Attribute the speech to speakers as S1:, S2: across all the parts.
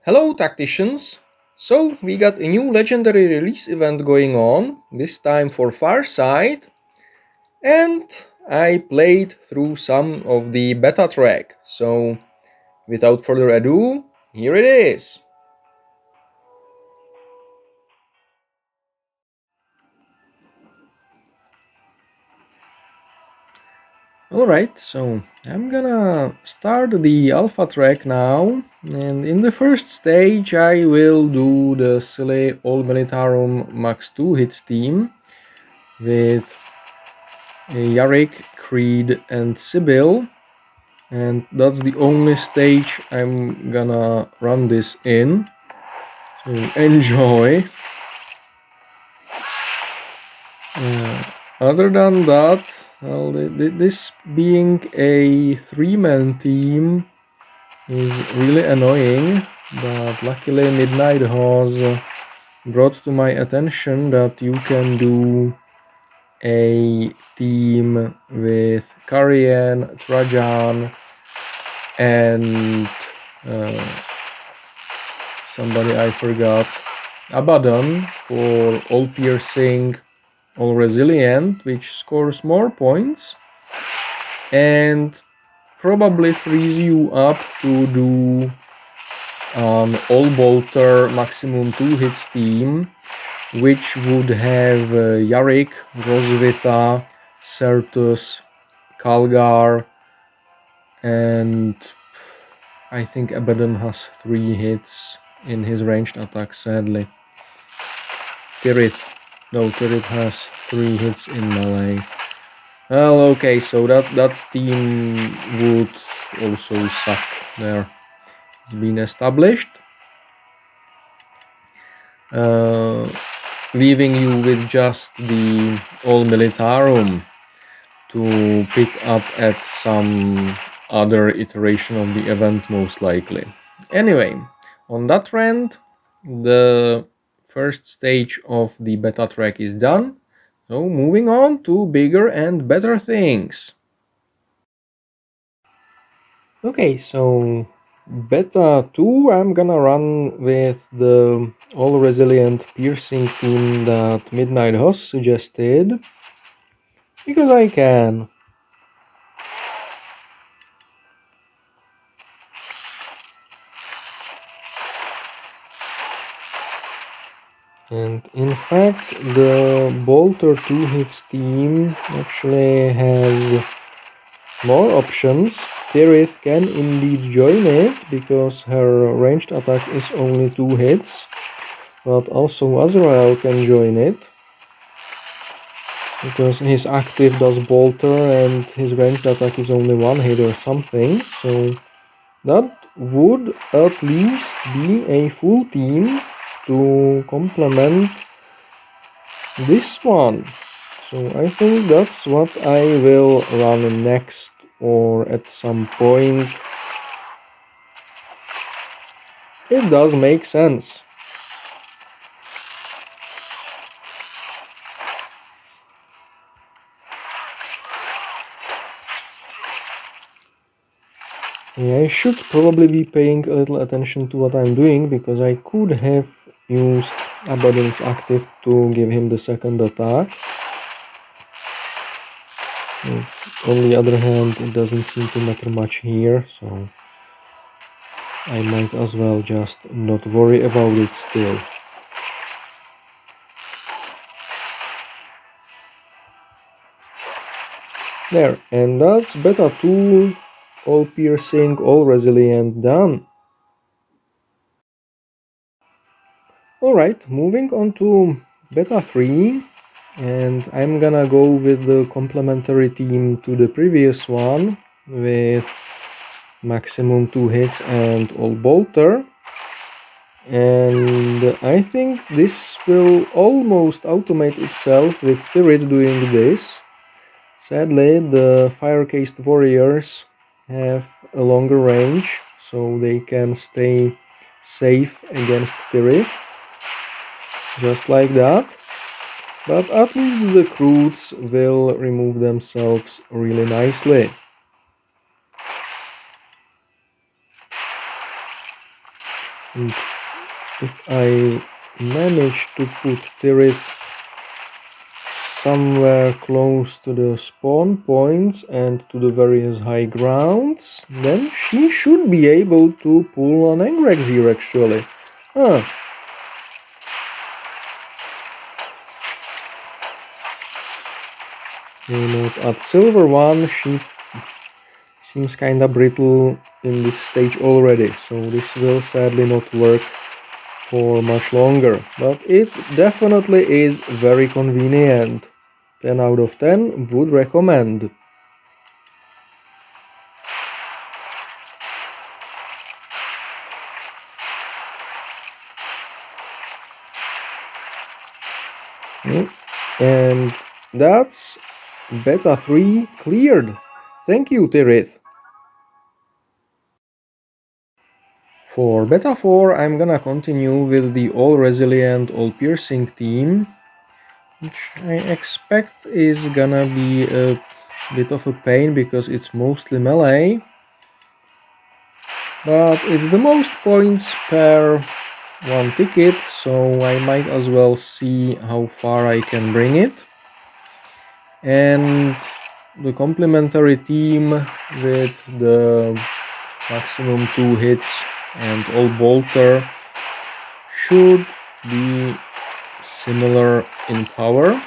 S1: Hello tacticians! So we got a new legendary release event going on, this time for Farsight, and I played through some of the beta track, so without further ado, here it is! Alright, so I'm gonna start the alpha track now, and in the first stage I will do the silly all Militarum max 2 hits team with Yarick, Creed and Sibyl, and that's the only stage I'm gonna run this in, so enjoy. Other than that, well, this being a three-man team is really annoying, but luckily Midnight has brought to my attention that you can do a team with Karian, Trajan, and somebody I forgot, Abaddon for all piercing, all resilient, which scores more points and probably frees you up to do an all bolter maximum 2 hits team, which would have Yarick, Rosvita, Certus, Kalgar, and I think Abaddon has 3 hits in his ranged attack, sadly. Tirith has 3 hits in melee. Well, okay, so that team would also suck there. It's been established. Leaving you with just the all Militarum to pick up at some other iteration of the event, most likely. Anyway, on that trend, the first stage of the beta track is done, so moving on to bigger and better things. Okay, so beta 2 I'm gonna run with the all resilient piercing team that Midnight Hoss suggested, because I can. And in fact, the Bolter 2 hits team actually has more options. Tirith can indeed join it, because her ranged attack is only 2 hits, but also Azrael can join it, because his active does Bolter and his ranged attack is only 1 hit or something, so that would at least be a full team to complement this one. So I think that's what I will run next, or at some point. It does make sense. Yeah, I should probably be paying a little attention to what I'm doing, because I could have used Abaddon's active to give him the second attack. On the other hand, it doesn't seem to matter much here, so I might as well just not worry about it still. There, and that's beta 2, all piercing, all resilient, done. Alright, moving on to beta 3, and I'm gonna go with the complementary team to the previous one, with maximum 2 hits and all bolter. And I think this will almost automate itself with Thirid doing this. Sadly, the fire-cased warriors have a longer range, so they can stay safe against Tirith, just like that. But at least the Croods will remove themselves really nicely. And if I manage to put Tirith somewhere close to the spawn points and to the various high grounds, then she should be able to pull an Engrex here actually. Huh. Not at silver one, she seems kinda brittle in this stage already, so this will sadly not work for much longer, but it definitely is very convenient. 10 out of 10 would recommend. And that's beta 3 cleared. Thank you, Tirith. For beta 4 I'm gonna continue with the all resilient, all piercing team, which I expect is gonna be a bit of a pain because it's mostly melee, but it's the most points per one ticket, so I might as well see how far I can bring it. And the complementary team with the maximum 2 hits and all bolter should be similar in power,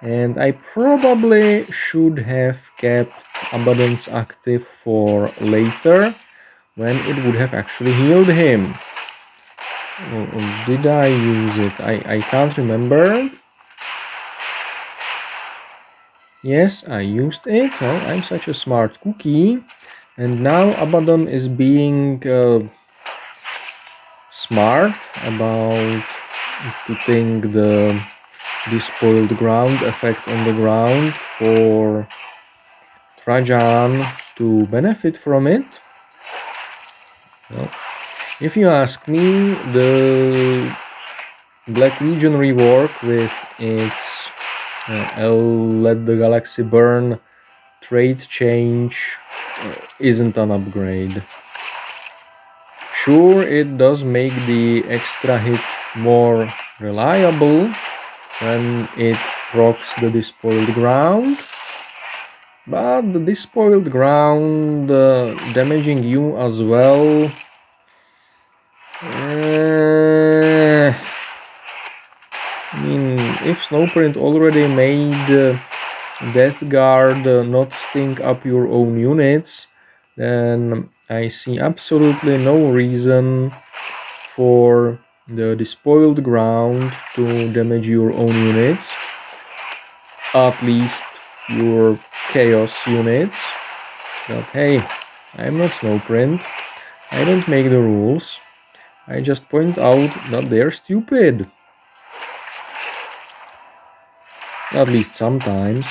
S1: and I probably should have kept Abundance active for later when it would have actually healed him. Or did I use it? I can't remember. Yes, I used it. Oh, I'm such a smart cookie. And now Abaddon is being smart about putting the despoiled ground effect on the ground for Trajan to benefit from it. Well, if you ask me, the Black Legion rework with its Let the Galaxy Burn trait change isn't an upgrade. Sure, it does make the extra hit more reliable when it procs the despoiled ground, but the despoiled ground damaging you as well. I mean, if Snowprint already made Death Guard not stink up your own units, then I see absolutely no reason for the despoiled ground to damage your own units, at least your chaos units. But hey, I'm not Snowprint, I don't make the rules, I just point out that they're stupid. At least sometimes.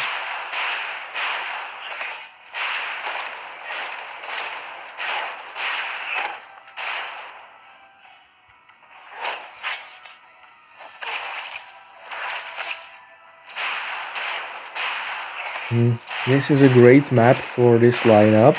S1: This is a great map for this lineup.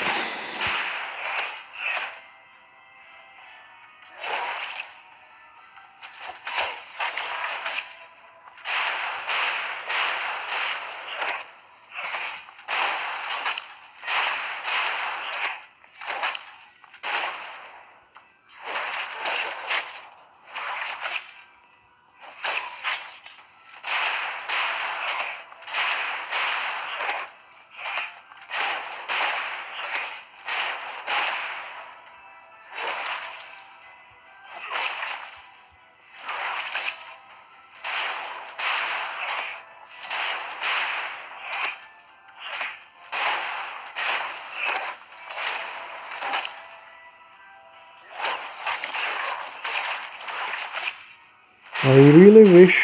S1: I really wish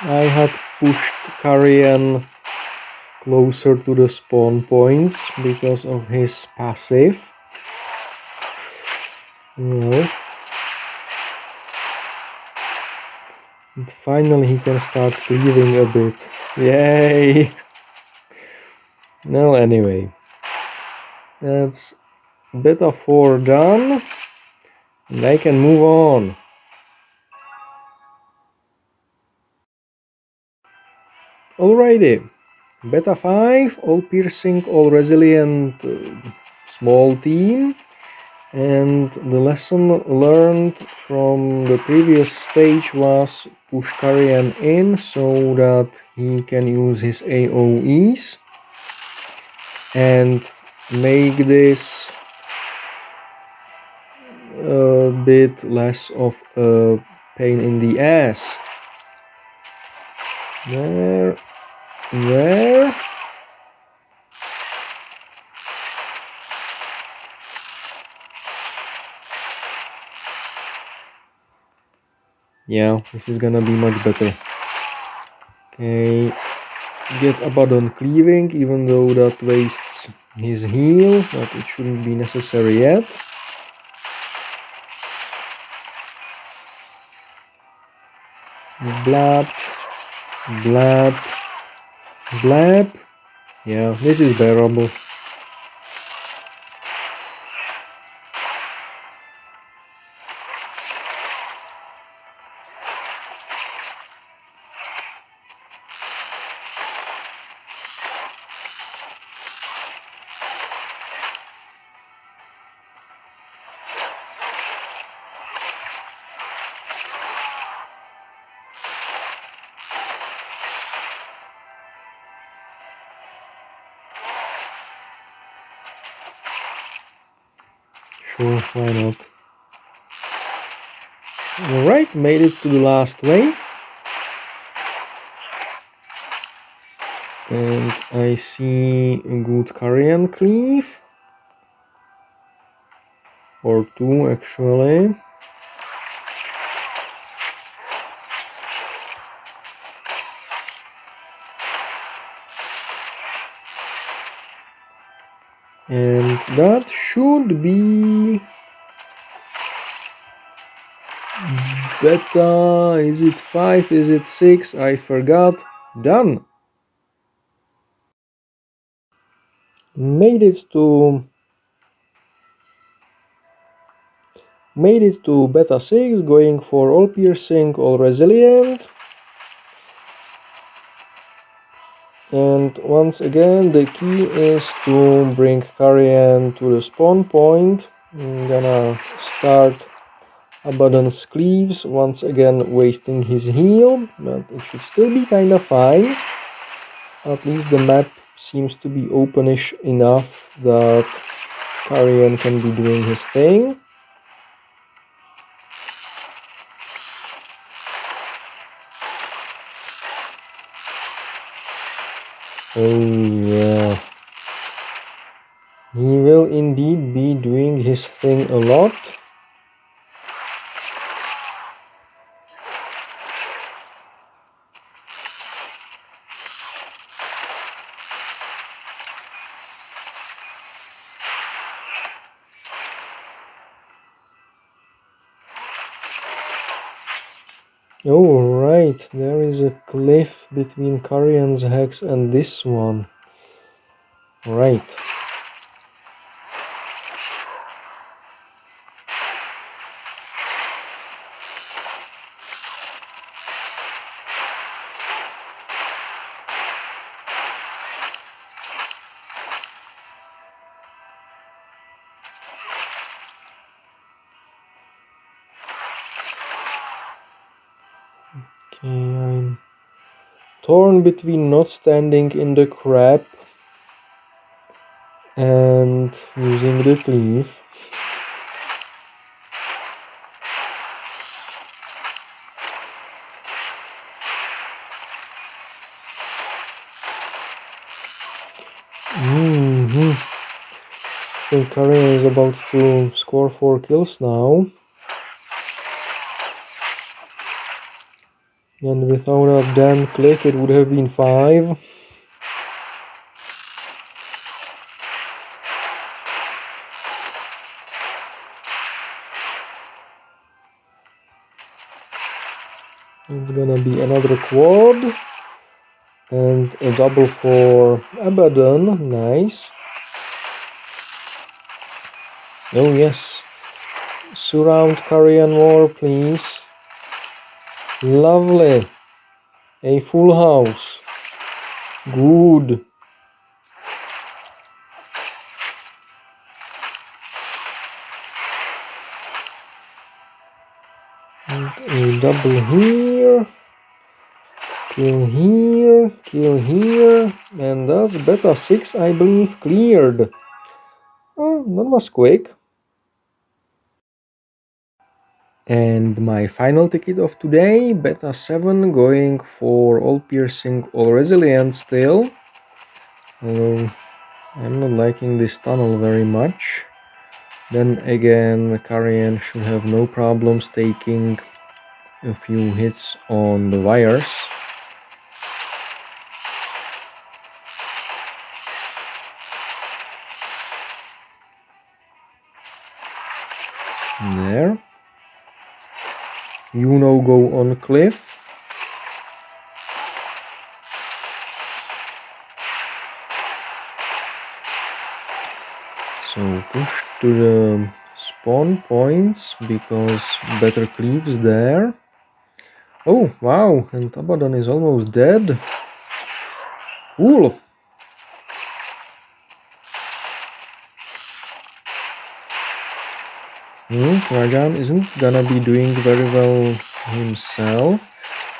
S1: I had pushed Karian closer to the spawn points because of his passive. And finally he can start cleaving a bit. Yay! Well, anyway, that's beta 4 done. And I can move on. Alrighty. Beta 5, all piercing, all resilient, small team. And the lesson learned from the previous stage was push Karyan in so that he can use his AoEs and make this a bit less of a pain in the ass. There. Yeah, this is gonna be much better. Okay, get Abaddon cleaving, even though that wastes his heal, but it shouldn't be necessary yet. Blap, blap, blap. Yeah, this is bearable. Sure, why not? Alright, made it to the last wave. And I see a good Karyan cleave. Or two, actually. And that should be beta. Is it 5? Is it 6? I forgot. Done. Made it to beta 6, going for all piercing, all resilient. And once again, the key is to bring Karyan to the spawn point. I'm gonna start Abaddon's cleaves, once again wasting his heal, but it should still be kinda fine. At least the map seems to be openish enough that Karyan can be doing his thing. Oh yeah. He will indeed be doing his thing a lot. Oh right, there is a cliff between Karyan's hex and this one. Right. Okay, I'm torn between not standing in the crap and using the cleave. I think Karyan is about to score 4 kills now. And without a damn cliff it would have been 5. It's gonna be another quad. And a double for Abaddon, nice. Oh yes, surround Korean War, please. Lovely. A full house. Good. And a double here. Kill here, and that's beta 6, I believe, cleared. Oh, that was quick. And my final ticket of today, beta 7, going for all piercing, all resilient still. Although I'm not liking this tunnel very much. Then again, Karian should have no problems taking a few hits on the wires. There. Go on cliff. So push to the spawn points because better cleaves there. Oh wow, and Abaddon is almost dead. Cool. Trajan isn't gonna be doing very well himself.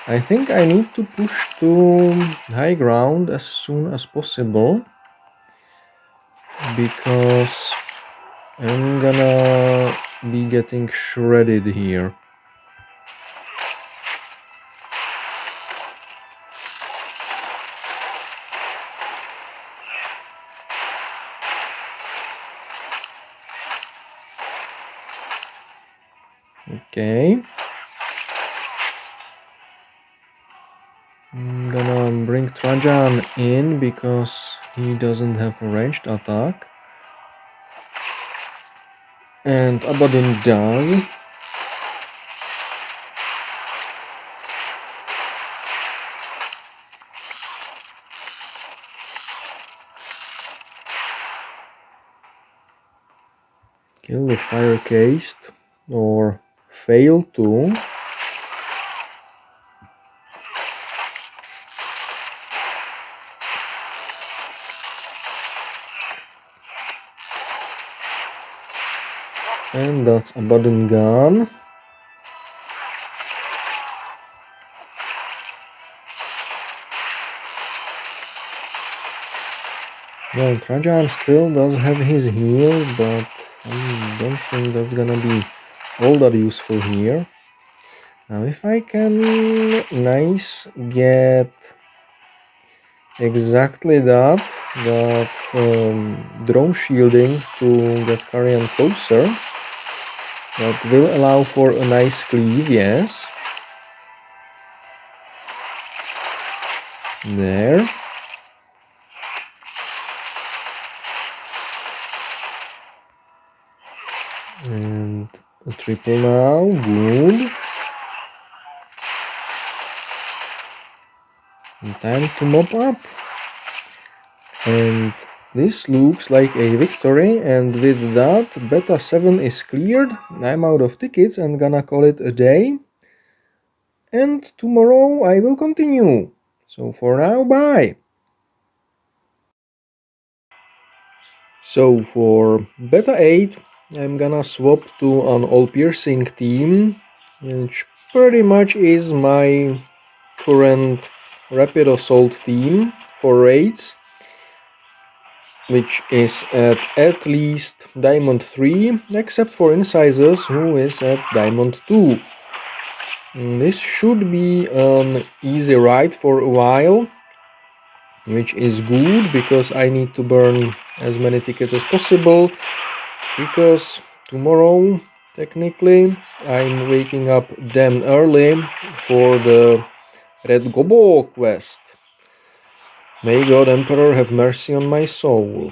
S1: I think I need to push to high ground as soon as possible, because I'm gonna be getting shredded here. Okay. I'm gonna bring Trajan in because he doesn't have a ranged attack. And Abaddon does. Kill the fire cased, or fail to. And that's Abaddon gone. Well, Trajan still does have his heal, but I don't think that's gonna be all that useful here. Now if I can get exactly that drone shielding to get Karian closer, that will allow for a nice cleave, yes. There. And a triple now, good. And time to mop up. And this looks like a victory, and with that, beta 7 is cleared. I'm out of tickets and gonna call it a day. And tomorrow I will continue. So for now, bye! So for beta 8, I'm gonna swap to an all-piercing team, which pretty much is my current rapid assault team for raids, which is at least Diamond 3, except for Incisors, who is at Diamond 2. And this should be an easy ride for a while, which is good because I need to burn as many tickets as possible, because tomorrow technically I'm waking up damn early for the Red Gobo quest. May God Emperor have mercy on my soul.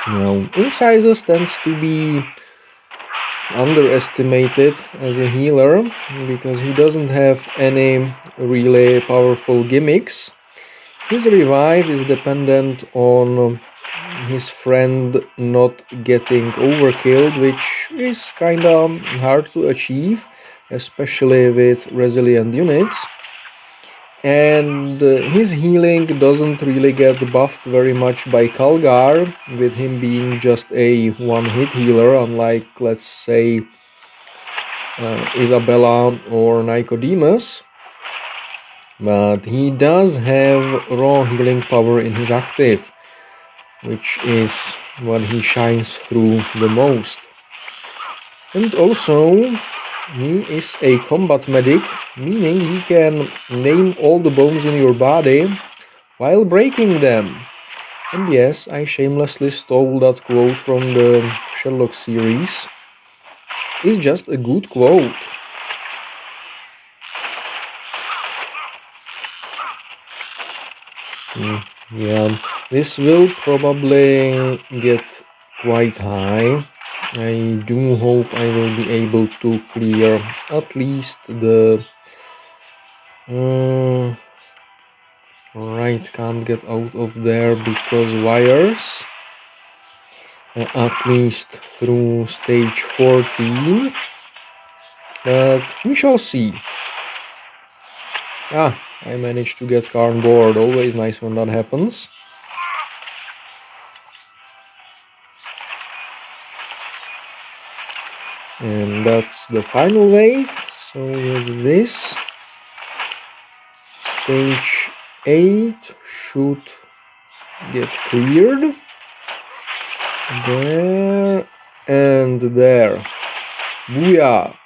S1: Now, Incisors tends to be underestimated as a healer because he doesn't have any really powerful gimmicks. His revive is dependent on his friend not getting overkilled, which is kinda hard to achieve, especially with resilient units. And his healing doesn't really get buffed very much by Kalgar, with him being just a one-hit healer, unlike, let's say, Isabella or Nicodemus. But he does have raw healing power in his active, which is what he shines through the most. And also, he is a combat medic, meaning he can name all the bones in your body while breaking them. And yes, I shamelessly stole that quote from the Sherlock series. It's just a good quote. Yeah, this will probably get quite high. I do hope I will be able to clear at least the... right, can't get out of there because wires. At least through stage 14. But we shall see. Ah, I managed to get Karn board. Always nice when that happens. And that's the final wave. So with this, stage 8 should get cleared. There and there. Booyah!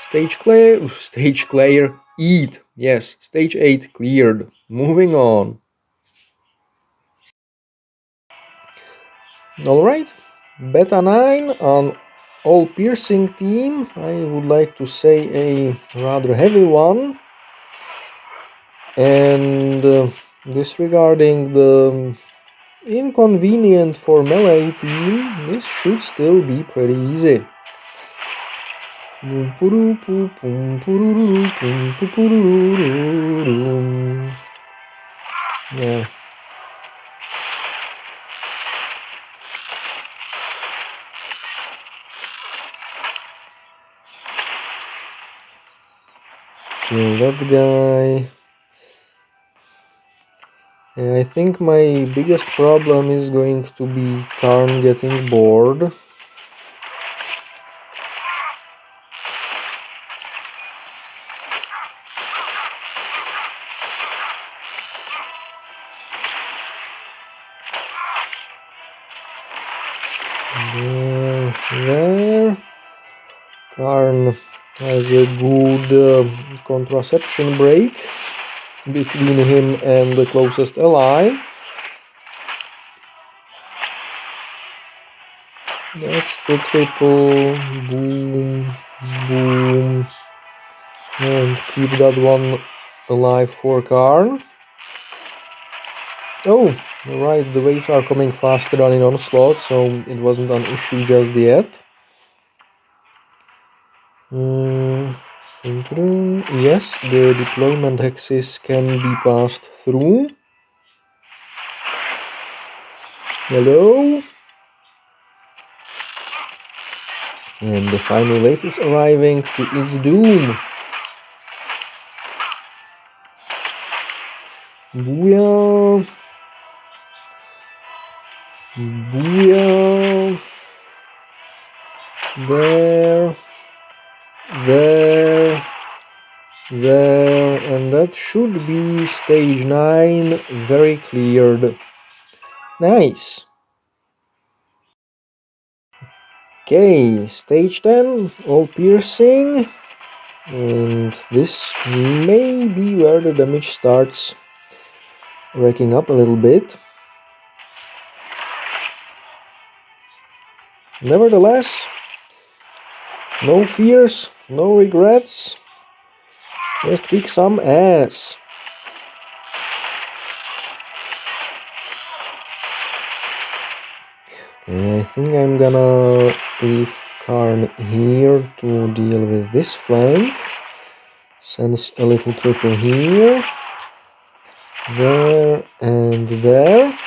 S1: Stage clear, eat. Yes, stage 8 cleared. Moving on. Alright, Beta 9 on all piercing team. I would like to say a rather heavy one. And disregarding the inconvenient for melee team, this should still be pretty easy. Yeah. Kill that guy. I think my biggest problem is going to be Karn getting bored. There. Karn has a good contraception break between him and the closest ally. That's the triple. Boom, boom. And keep that one alive for Karn. Oh, right, the waves are coming faster than in Onslaught, so it wasn't an issue just yet. Yes, the deployment hexes can be passed through. Hello? And the final wave is arriving to its doom. Booyah! Booyah! There, there, and that should be stage 9, very cleared. Nice! Okay, stage 10, all piercing, and this may be where the damage starts racking up a little bit. Nevertheless, no fears, no regrets, just kick some ass. I think I'm gonna leave Karn here to deal with this flank. Sends a little triple here, there and there.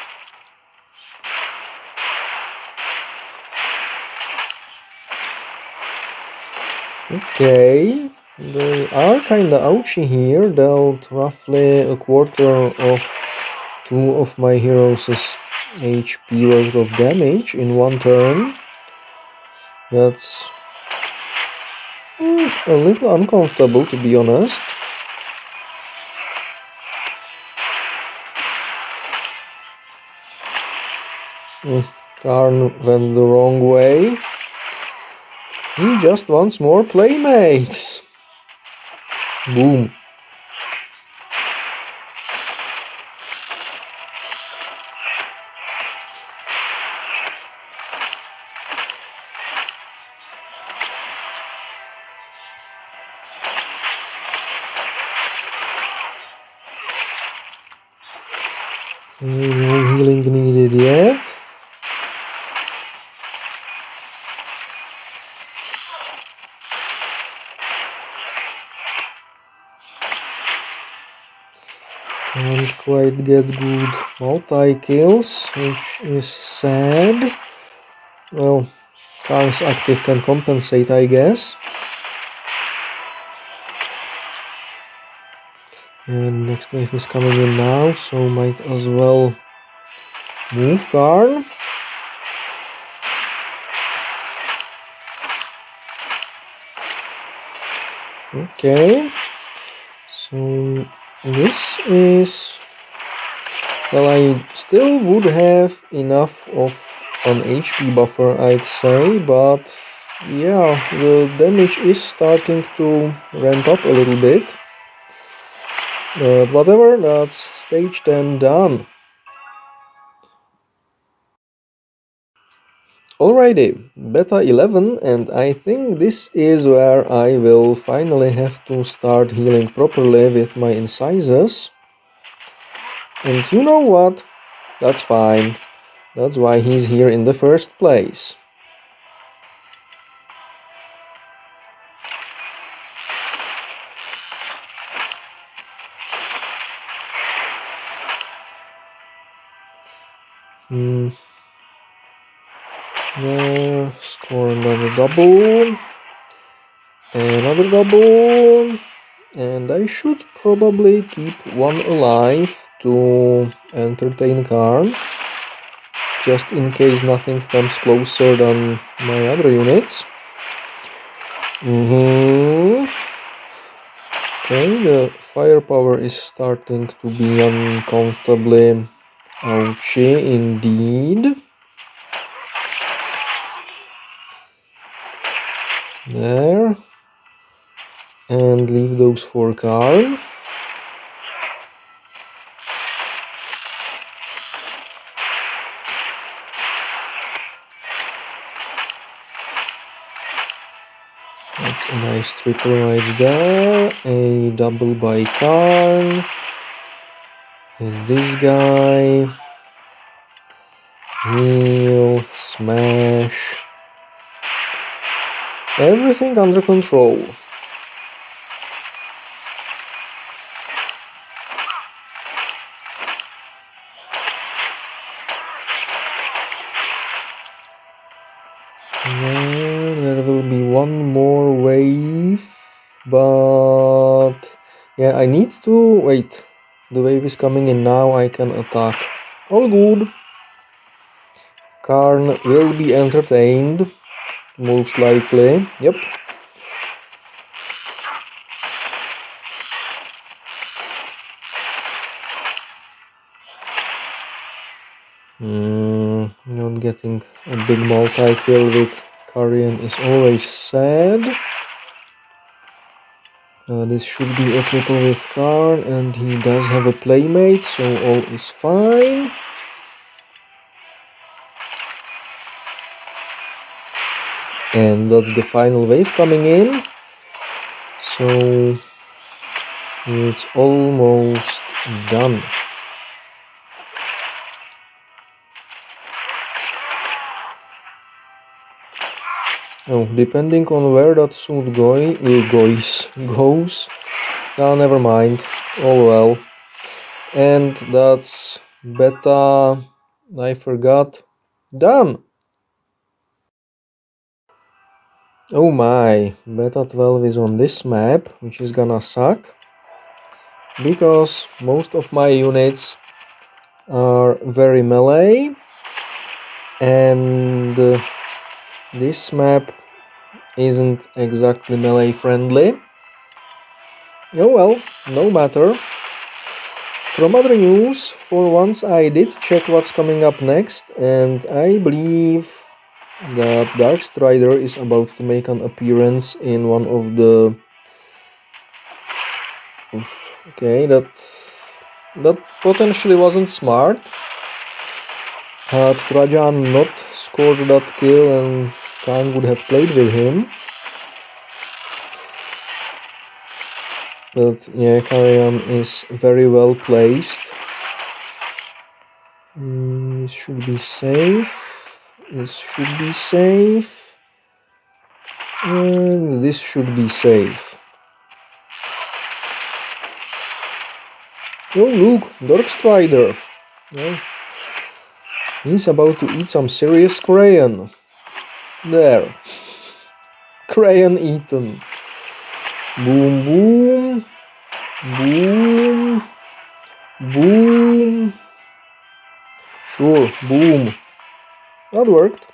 S1: Okay, they are kinda ouchy here, dealt roughly a quarter of two of my heroes' HP worth of damage in one turn. That's a little uncomfortable, to be honest. Karn went the wrong way. He just wants more playmates. Boom. No healing needed yet. Can't quite get good multi-kills, which is sad. Well, Karn's active can compensate, I guess. And next wave is coming in now, so might as well move Karn. Okay, so this is... well, I still would have enough of an HP buffer, I'd say, but yeah, the damage is starting to ramp up a little bit. But whatever, that's stage 10 done. Alrighty, beta 11, and I think this is where I will finally have to start healing properly with my incisors. And you know what? That's fine. That's why he's here in the first place. Score another double. Another double. And I should probably keep one alive to entertain Karn, just in case nothing comes closer than my other units. Okay, the firepower is starting to be uncomfortably ouchy indeed. There. And leave those for Karn. That's a nice triple right there. A double by Karn. And this guy. Heal, smash. Everything under control. There will be one more wave, but yeah, I need to wait. The wave is coming in now, I can attack. All good. Karn will be entertained, most likely. Yep. Not getting a big multi-kill with Karrion is always sad. This should be a triple with Karn, and he does have a playmate, so all is fine. And that's the final wave coming in. So it's almost done. Oh, depending on where that suit goes. No, never mind. All well. And that's beta. I forgot. Done. Oh my, Beta 12 is on this map, which is gonna suck, because most of my units are very melee, and this map isn't exactly melee friendly. Oh well, no matter. From other news, for once I did check what's coming up next, and I believe that Dark Strider is about to make an appearance in one of the... Okay, that potentially wasn't smart. Had Trajan not scored that kill, and Khan would have played with him. But yeah, Karyan is very well placed. This should be safe. This should be safe. And this should be safe. Oh look, Dark Strider. Yeah. He's about to eat some serious crayon. There. Crayon eaten. Boom, boom. Boom. Boom. Sure, boom. That worked.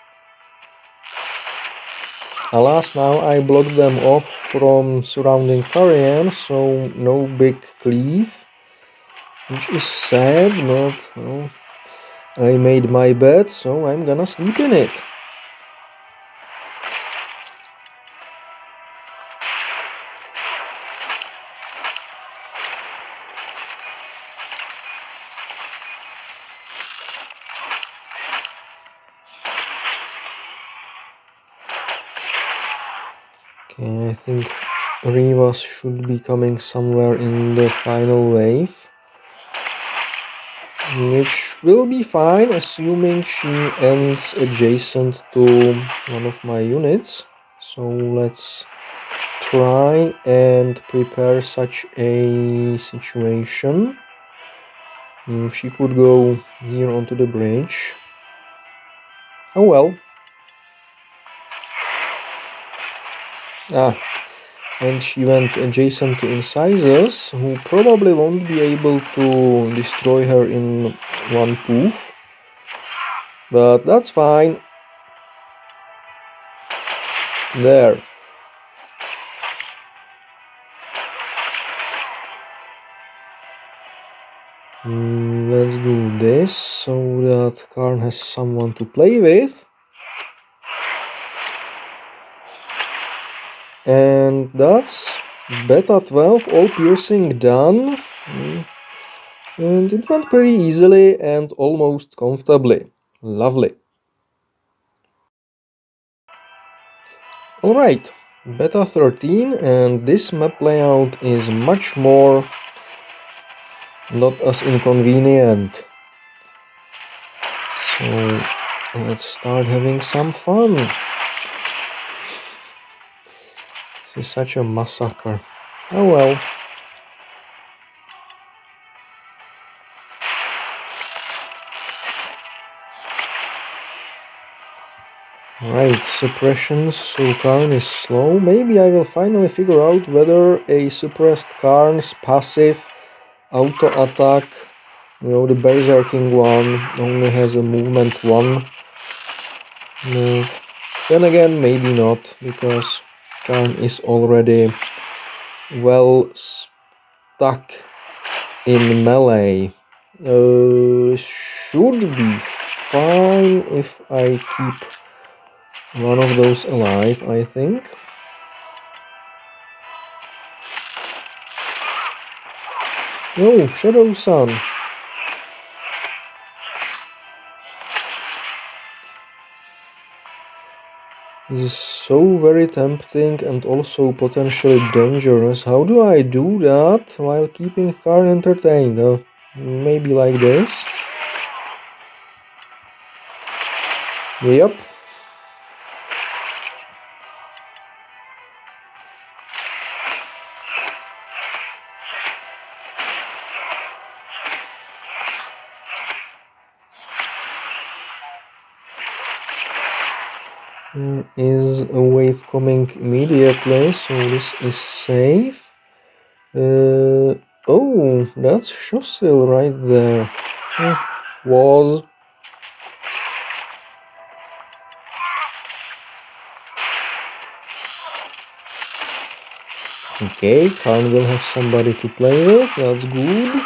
S1: Alas, now I blocked them off from surrounding Farian, so no big cleave. Which is sad, but well, I made my bed, so I'm gonna sleep in it. Okay, I think Rivas should be coming somewhere in the final wave, which will be fine, assuming she ends adjacent to one of my units. So let's try and prepare such a situation. She could go here onto the bridge. Oh well. Ah, and she went adjacent to Incisors, who probably won't be able to destroy her in one poof. But that's fine. There. Let's do this so that Karn has someone to play with. And that's Beta 12 all piercing done. And it went pretty easily and almost comfortably. Lovely. Alright, Beta 13, and this map layout is much more not as inconvenient. So let's start having some fun. This is such a massacre. Oh well. Right, suppressions, so Karn is slow. Maybe I will finally figure out whether a suppressed Karn's passive auto attack, you know, the berserking one, only has a movement 1. No. Then again, maybe not, because Karn is already well stuck in melee. Should be fine if I keep one of those alive, I think. Oh, Shadow Sun. This is so very tempting and also potentially dangerous. How do I do that while keeping Karn entertained? Maybe like this. Yep. There is a wave coming immediately, so this is safe. Oh, that's Shossil right there. Was. Okay, Karn will have somebody to play with, that's good.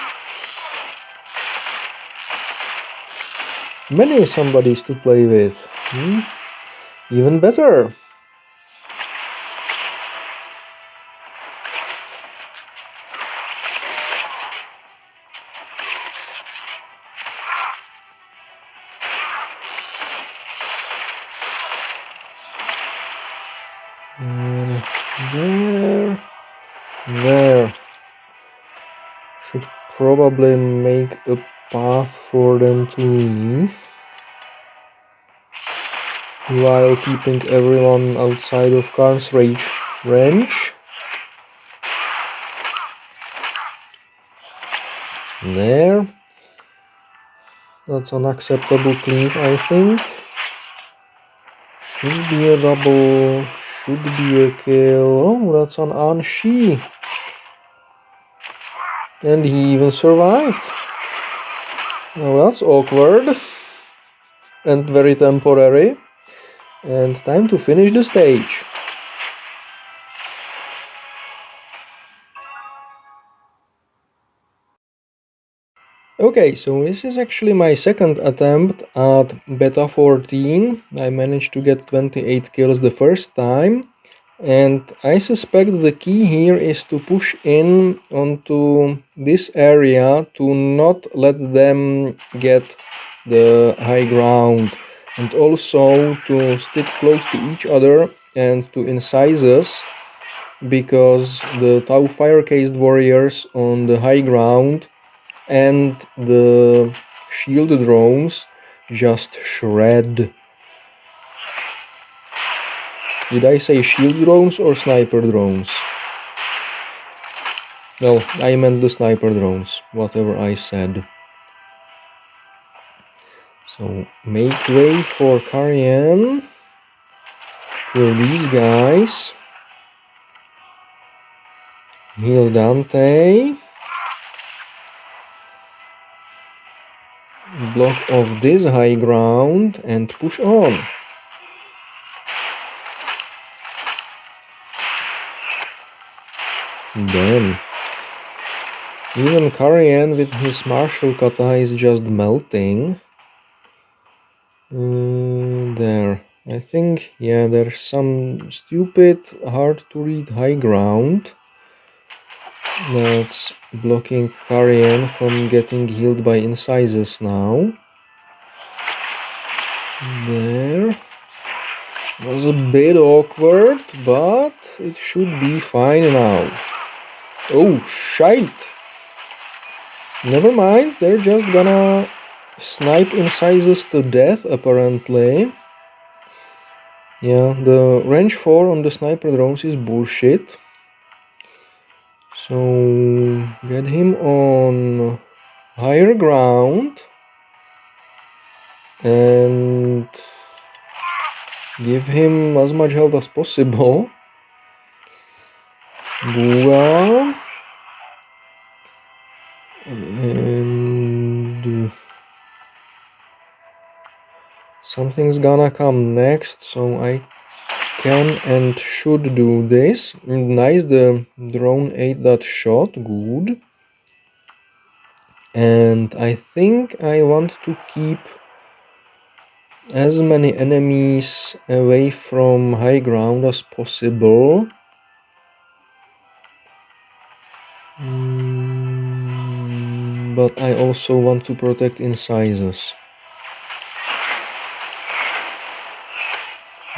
S1: Many somebodies to play with. Even better. There. Should probably make a path for them to leave, while keeping everyone outside of Karn's range. There. That's an acceptable cleave, I think. Should be a double. Should be a kill. Oh, that's an Anshi. And he even survived. Well, that's awkward. And very temporary. And time to finish the stage. Okay, so this is actually my second attempt at Beta 14. I managed to get 28 kills the first time. And I suspect the key here is to push in onto this area to not let them get the high ground, and also to stick close to each other and to incise us, because the Tau fire-cased warriors on the high ground and the shield drones just shred. Did I say shield drones or sniper drones? No, I meant the sniper drones, whatever I said. So, make way for Karian. Kill these guys. Heal Dante. Block off this high ground and push on. Then, even Karian with his martial kata is just melting. There. I think, yeah, there's some stupid, hard to read high ground that's blocking Karian from getting healed by incises now. There. Was a bit awkward, but it should be fine now. Oh, shite! Never mind, they're just gonna snipe incises to death, apparently. Yeah, the range 4 on the sniper drones is bullshit. So, get him on higher ground and give him as much health as possible. Booga. And something's gonna come next, so I can and should do this. Nice, the drone ate that shot, good. And I think I want to keep as many enemies away from high ground as possible. But I also want to protect incises.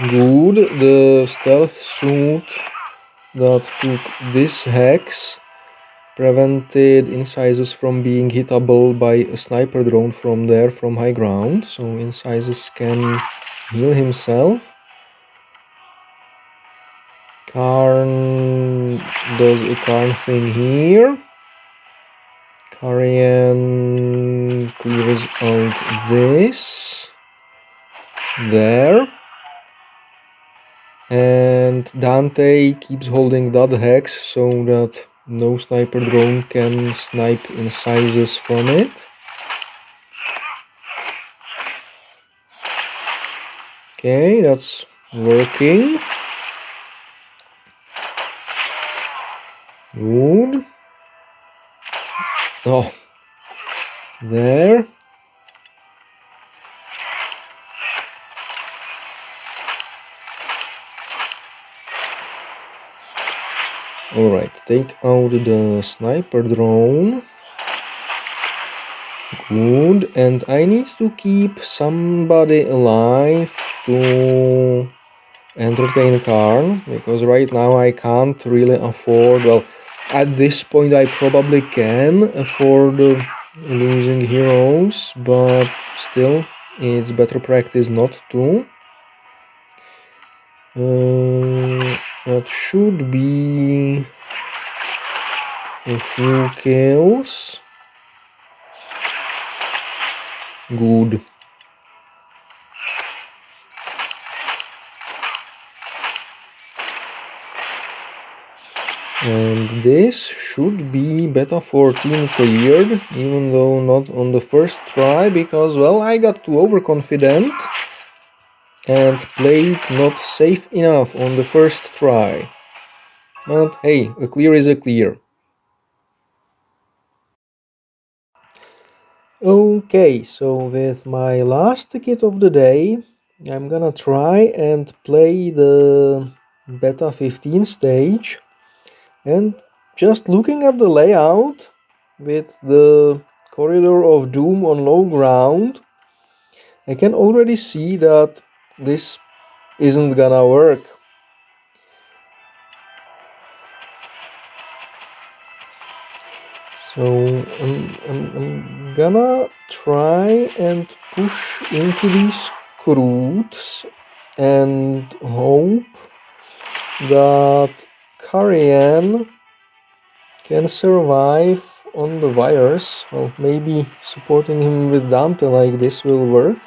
S1: Good, the stealth suit that took this hex prevented incises from being hittable by a sniper drone from high ground, so incises can heal himself. Karn does a Karn thing here. Karian clears out this. There. And Dante keeps holding that hex so that no sniper drone can snipe incisors from it. Okay, that's working. Good. Oh, there. Alright, take out the sniper drone. Good, and I need to keep somebody alive to entertain Karn, because right now I can't really afford, well, at this point I probably can afford losing heroes, but still, it's better practice not to. That should be a few kills. Good. And this should be beta 14 cleared, even though not on the first try, because, well, I got too overconfident and played not safe enough on the first try. But hey, a clear is a clear. Okay, so with my last ticket of the day, I'm gonna try and play the beta 15 stage, and just looking at the layout with the Corridor of Doom on low ground, I can already see that this isn't gonna work. So I'm gonna try and push into these Croots and hope that Karian can survive on the wires. Well, maybe supporting him with Dante like this will work.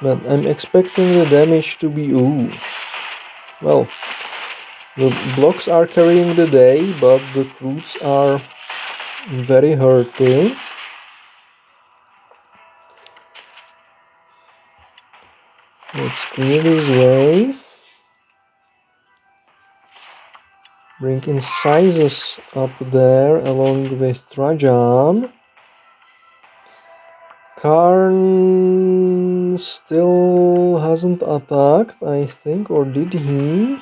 S1: But I'm expecting the damage to be ooh. Well, the blocks are carrying the day, but the Croots are very hurting. Let's clear this wave. Bring incisors up there along with Trajan. Karn still hasn't attacked, I think, or did he?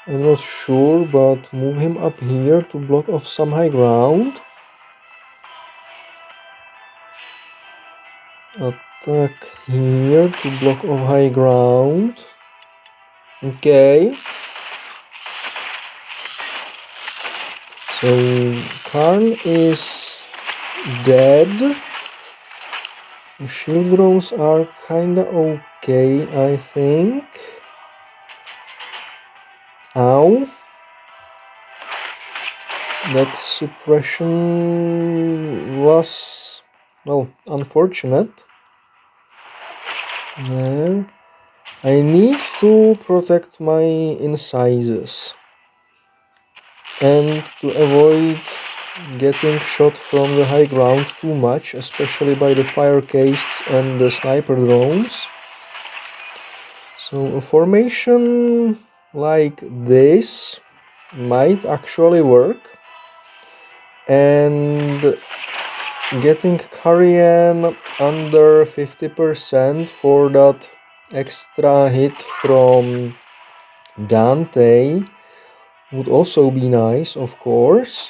S1: I'm not sure, but move him up here to block off some high ground. Attack here to block off high ground. Okay. So Karn is dead. The shield drones are kinda okay, I think. Ow. That suppression was, well, unfortunate. There. I need to protect my incisors and to avoid getting shot from the high ground too much, especially by the fire castes and the sniper drones. So a formation like this might actually work, and getting Karian under 50% for that extra hit from Dante would also be nice, of course.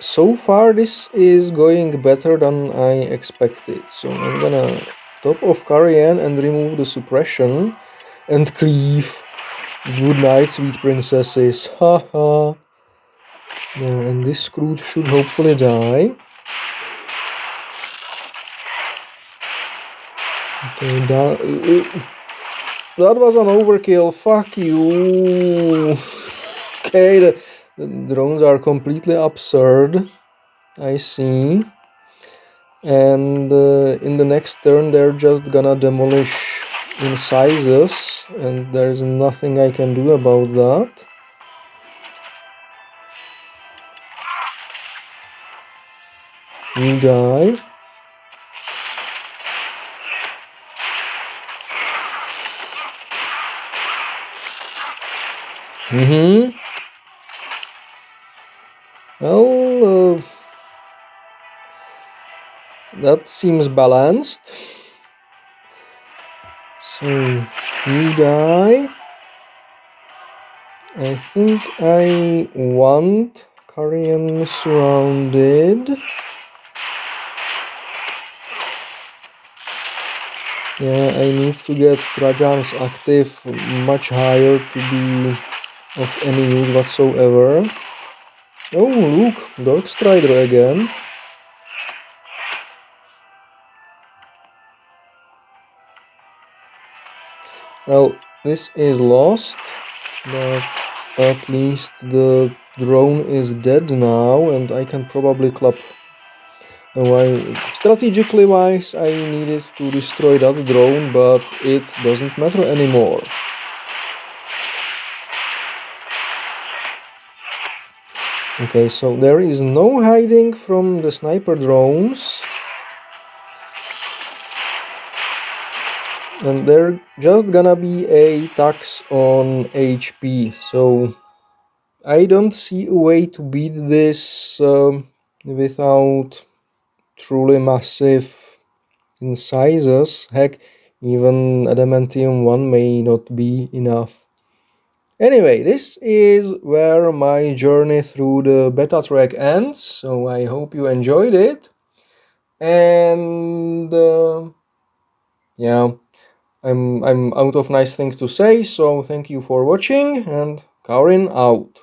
S1: So far this is going better than I expected, so I'm gonna top off Karian and remove the suppression and cleave. Good night, sweet princesses, haha. And this Scrooge should hopefully die. Okay, that was an overkill, fuck you. Okay, The drones are completely absurd, I see. And in the next turn they're just gonna demolish incisors, and there's nothing I can do about that. You die. Well, that seems balanced. So, you die. I think I want Korean surrounded. Yeah, I need to get Trajan's active much higher to be of any use whatsoever. Oh, look, Dog Strider again. Well, this is lost, but at least the drone is dead now, and I can probably clap. Strategically wise, I needed to destroy that drone, but it doesn't matter anymore. Okay, so there is no hiding from the sniper drones. And they're just gonna be a tax on HP, so I don't see a way to beat this without truly massive incisors. Heck, even Adamantium 1 may not be enough. Anyway, this is where my journey through the beta track ends, so I hope you enjoyed it. And yeah, I'm out of nice things to say, so thank you for watching, and Kaurin out.